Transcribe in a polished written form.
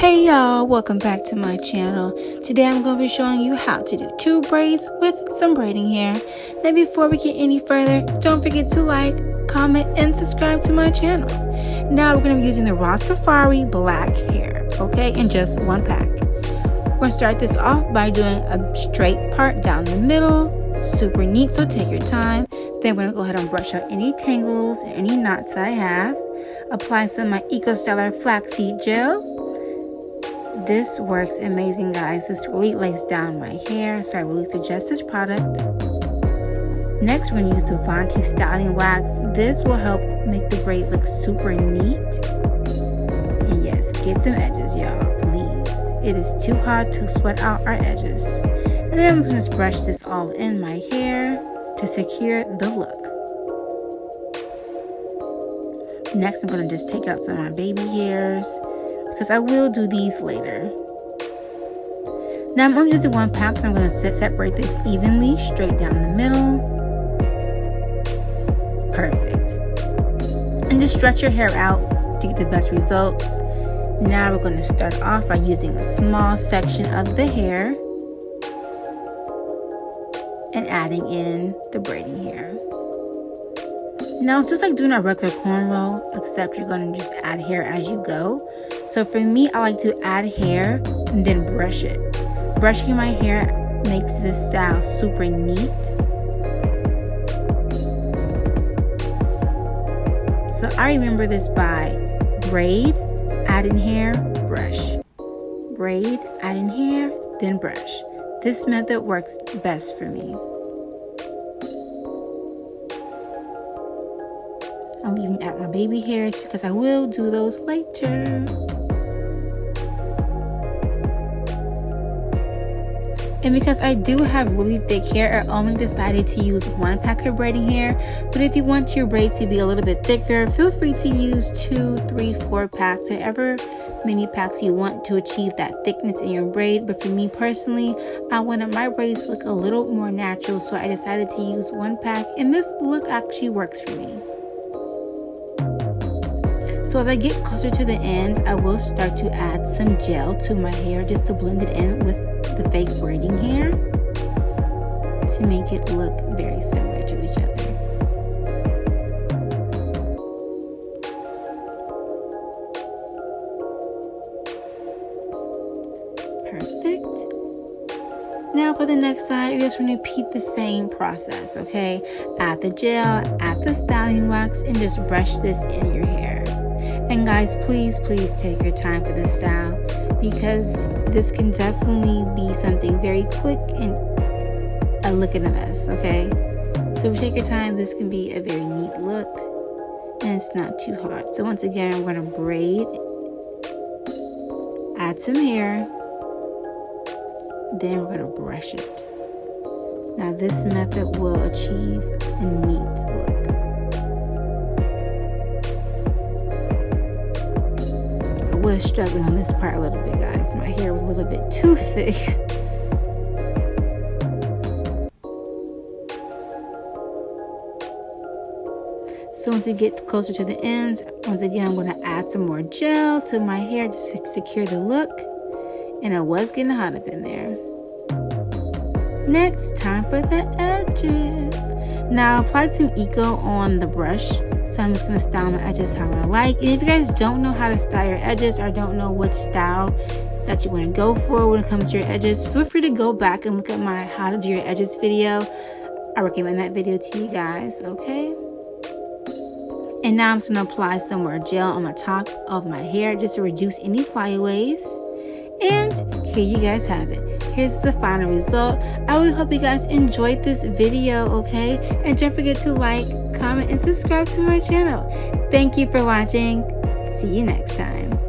Hey y'all, welcome back to my channel. Today I'm going to be showing you how to do 2 braids with some braiding hair. Now before we get any further, don't forget to like, comment, and subscribe to my channel. Now we're going to be using the Raw Safari black hair, okay, in just one pack. We're going to start this off by doing a straight part down the middle, super neat, so take your time. Then we're going to go ahead and brush out any tangles or any knots that I have. Apply some of my Eco Styler flaxseed gel. This works amazing, guys. This really lays down my hair, so I really suggest this product. Next, we're going to use the Vanti styling wax. This will help make the braid look super neat. And yes, get them edges, y'all, please. It is too hot to sweat out our edges. And then I'm going to brush this all in my hair to secure the look. Next, I'm going to just take out some of my baby hairs, because I will do these later. Now I'm only using one pack, so I'm going to separate this evenly, straight down the middle. Perfect. And just stretch your hair out to get the best results. Now we're going to start off by using a small section of the hair and adding in the braiding hair. Now it's just like doing a regular cornrow, except you're going to just add hair as you go. So for me, I like to add hair and then brush it. Brushing my hair makes this style super neat. So I remember this by braid, add in hair, brush. Braid, add in hair, then brush. This method works best for me. I'm leaving out my baby hairs because I will do those later. And because I do have really thick hair, I only decided to use one pack of braiding hair. But if you want your braids to be a little bit thicker, feel free to use 2, 3, 4 packs, however many packs you want to achieve that thickness in your braid. But for me personally, I wanted my braids to look a little more natural, so I decided to use one pack, and this look actually works for me. So as I get closer to the end, I will start to add some gel to my hair just to blend it in with the fake braiding hair to make it look very similar to each other. Perfect. Now for the next side, you're just going to repeat the same process, okay? Add the gel, add the styling wax, and just brush this in your hair. And guys, please take your time for this style, because this can definitely be something very quick and a look in a mess, okay? So if you take your time, this can be a very neat look, and it's not too hot. So once again, I'm going to braid, add some hair, then we're going to brush it. Now this method will achieve a neat look. I was struggling on this part a little bit, guys. My hair was a little bit too thick. So once we get closer to the ends, once again, I'm going to add some more gel to my hair just to secure the look. And it was getting hot up in there. Next, time for the edges. Now I applied some Eco on the brush, so I'm just going to style my edges how I like. And if you guys don't know how to style your edges, or don't know which style that you want to go for when it comes to your edges, feel free to go back and look at my how to do your edges video. I recommend that video to you guys, okay? And now I'm just going to apply some more gel on the top of my hair just to reduce any flyaways. And here you guys have it. Here's the final result. I really hope you guys enjoyed this video, okay? And don't forget to like, comment, and subscribe to my channel. Thank you for watching. See you next time.